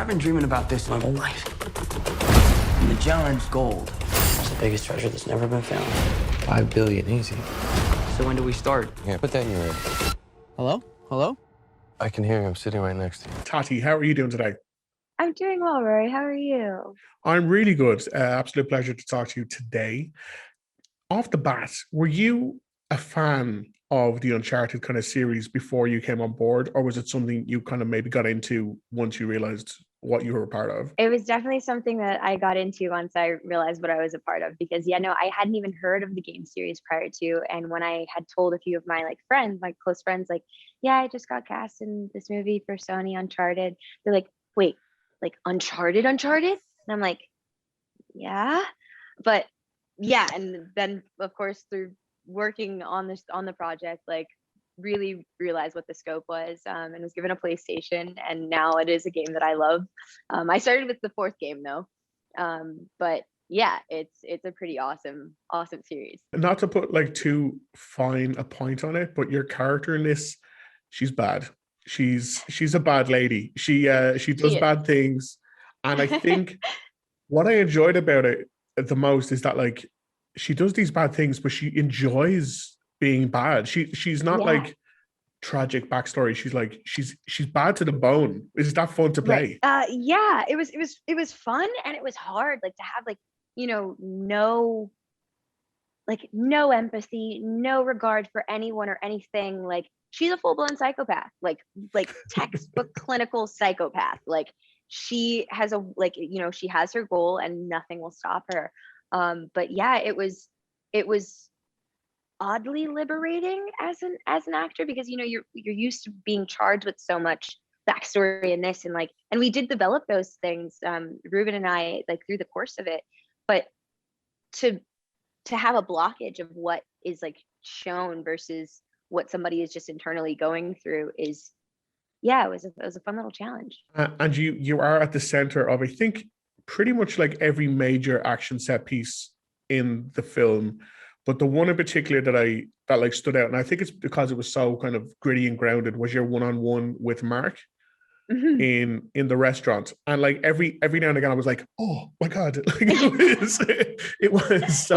I've been dreaming about this my whole life. And the challenge, gold. It's the biggest treasure that's never been found. 5 billion, easy. So when do we start? Yeah, put that in your ear. Hello? Hello? I can hear you. I'm sitting right next to you. Tati, how are you doing today? I'm doing well, Rory. How are you? I'm really good. Absolute pleasure to talk to you today. Off the bat, were you a fan of the Uncharted kind of series before you came on board, or was it something you kind of maybe got into once you realized what you were a part of? It was definitely something that I got into once I realized what I was a part of, because I hadn't even heard of the game series prior to. And when I had told a few of my friends, my close friends, yeah, I just got cast in this movie for Sony, Uncharted. They're like, wait, like Uncharted? And I'm like, yeah. But yeah, and then of course through working on the project, really realized what the scope was, and was given a PlayStation, and now it is a game that I love. I started with the fourth game though, but yeah, it's a pretty awesome series. Not to put too fine a point on it, but your character in this, she's bad. She's a bad lady. She does bad things, and I think what I enjoyed about it the most is that she does these bad things, but she enjoys being bad. She's not tragic backstory. She's bad to the bone. Is that fun to play? Right. Yeah, it was fun, and it was hard to have no empathy, no regard for anyone or anything. She's a full-blown psychopath, textbook clinical psychopath. She has she has her goal and nothing will stop her. But yeah, it was oddly liberating as an actor, because you're used to being charged with so much backstory in this, and we did develop those things, Ruben and I, through the course of it. But to have a blockage of what is shown versus what somebody is just internally going through is, yeah, it was a fun little challenge. And you are at the center of, I think, pretty much every major action set piece in the film, but the one in particular that stood out, and I think it's because it was so kind of gritty and grounded, was your one-on-one with Mark in the restaurant. And every now and again I was like, oh my god, it was so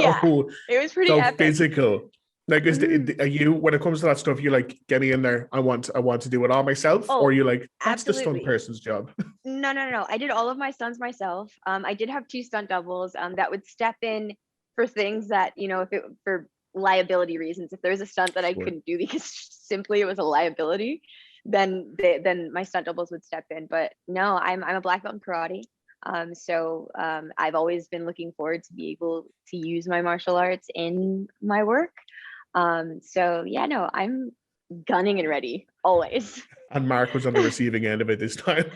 it was pretty epic. physical. Are you, when it comes to that stuff, you get me in there, I want to do it all myself, or you that's absolutely the stunt person's job? No, I did all of my stunts myself. I did have 2 stunt doubles that would step in for things that, if it for liability reasons, if there was a stunt that I couldn't do because simply it was a liability, then my stunt doubles would step in. But no, I'm a black belt in karate. So I've always been looking forward to be able to use my martial arts in my work. So yeah, no, I'm gunning and ready always. And Mark was on the receiving end of it this time.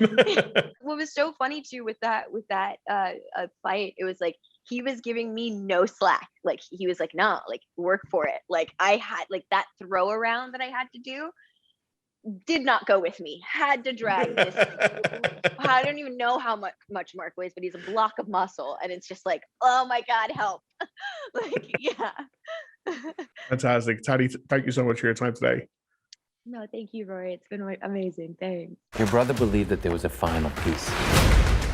What was so funny too with that fight, it was he was giving me no slack. He was no, work for it. I had that throw around that I had to do did not go with me. Had to drag this. I don't even know how much Mark weighs, but he's a block of muscle, and it's just oh my god, help. Yeah. Fantastic. Tati, thank you so much for your time today. No, thank you, Rory. It's been amazing. Thanks. Your brother believed that there was a final piece.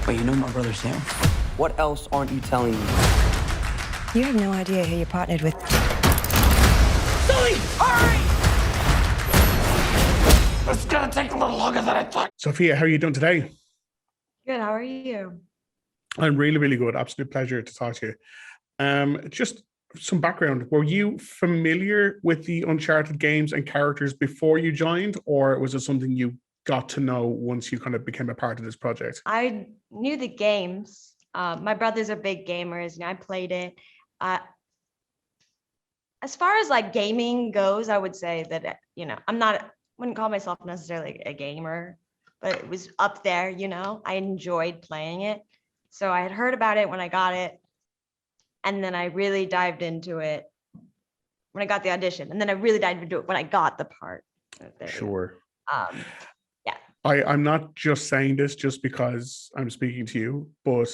But you know my brother Sam? What else aren't you telling me? You have no idea who you're partnered with. Sully, hurry! It's gonna take a little longer than I thought. Sophia, how are you doing today? Good. How are you? I'm really, really good. Absolute pleasure to talk to you. Just some background. Were you familiar with the Uncharted games and characters before you joined, or was it something you got to know once you kind of became a part of this project? I knew the games. My brothers are big gamers, and I played it. As far as gaming goes, I would say that wouldn't call myself necessarily a gamer, but it was up there. I enjoyed playing it, so I had heard about it when I got it. And then I really dived into it when I got the audition. And then I really dived into it when I got the part. Sure. Yeah. I'm not just saying this just because I'm speaking to you, but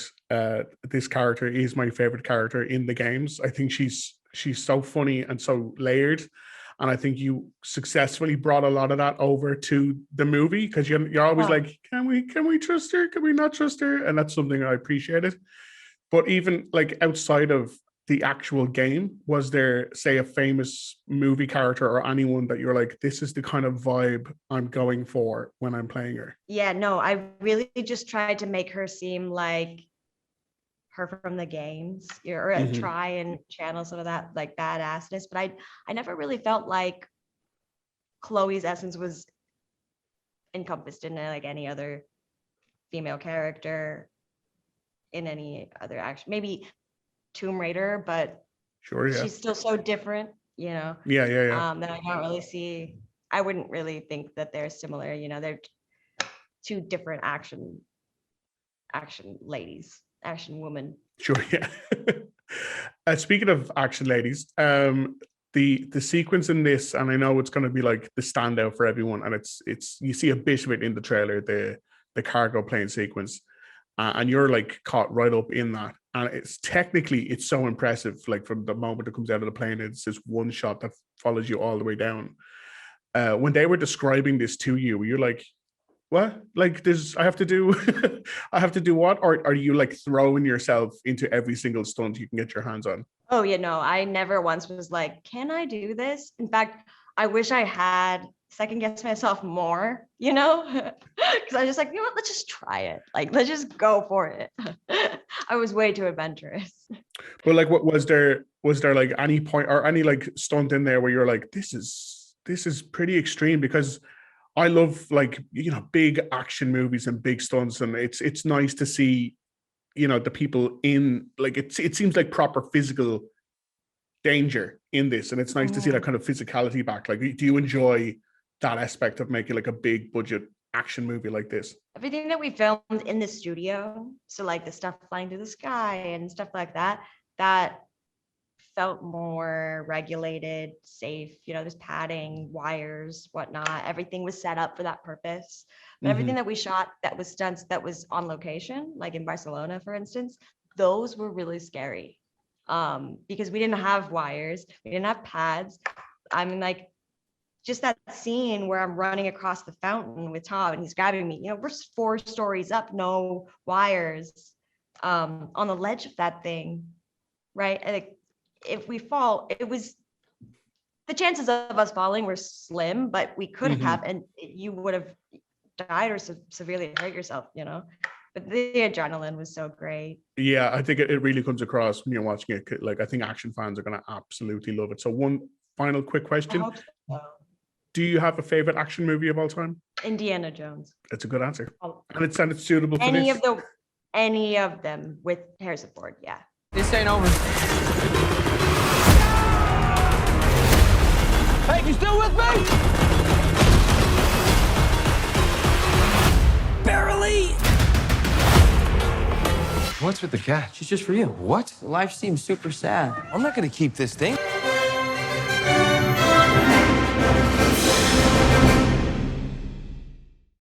this character is my favorite character in the games. I think she's so funny and so layered. And I think you successfully brought a lot of that over to the movie, because you're always like, can we trust her? Can we not trust her? And that's something I appreciated. But even like outside of the actual game, was there, say, a famous movie character or anyone that you're like, this is the kind of vibe I'm going for when I'm playing her? Yeah, no, I really just tried to make her seem like her from the games, or try and channel some of that like badassness. But I never really felt like Chloe's essence was encompassed in like any other female character in any other action. Maybe Tomb Raider, but Sure, yeah. she's still so different, you know. Yeah. That I don't really see. I wouldn't really think that they're similar. You know, they're two different action ladies, action women. Sure, yeah. Speaking of action ladies, the sequence in this, and I know it's going to be like the standout for everyone, and it's you see a bit of it in the trailer, the cargo plane sequence, and you're like caught right up in that, and it's so impressive. Like from the moment it comes out of the plane, it's this one shot that follows you all the way down. When they were describing this to you, you're like, what? Like I have to do I have to do what? Or are you like throwing yourself into every single stunt you can get your hands on? Oh yeah, no, I never once was like, can I do this? In fact, I wish I had second guessed myself more, you know, because I was just like, you know what, let's just try it. Like, let's just go for it. I was way too adventurous. But like, what was there like any point or any like stunt in there where you're like, this is pretty extreme? Because I love, like, you know, big action movies and big stunts, and it's nice to see, you know, the people in, like, it seems like proper physical danger in this, and it's nice to see that kind of physicality back. Like, do you enjoy that aspect of making like a big budget action movie like this? Everything that we filmed in the studio, so like the stuff flying through the sky and stuff like that, that felt more regulated, safe. You know, there's padding, wires, whatnot. Everything was set up for that purpose. But everything that we shot that was stunts that was on location, like in Barcelona, for instance, those were really scary, because we didn't have wires, we didn't have pads. I mean, like, just that scene where I'm running across the fountain with Tom and he's grabbing me, you know, we're 4 stories up, no wires, on the ledge of that thing, right? And like, if we fall, it was, the chances of us falling were slim, but we could have, and you would have died or severely hurt yourself, you know. But the adrenaline was so great. Yeah, I think it really comes across when you're watching it. Like, I think action fans are going to absolutely love it. So one final quick question. I hope so. Do you have a favorite action movie of all time? Indiana Jones. That's a good answer. Oh. And it sounded suitable for this. Any of them with Harrison Ford, yeah. This ain't over. Hey, you still with me? Barely! What's with the cat? She's just for you. What? Life seems super sad. I'm not gonna keep this thing.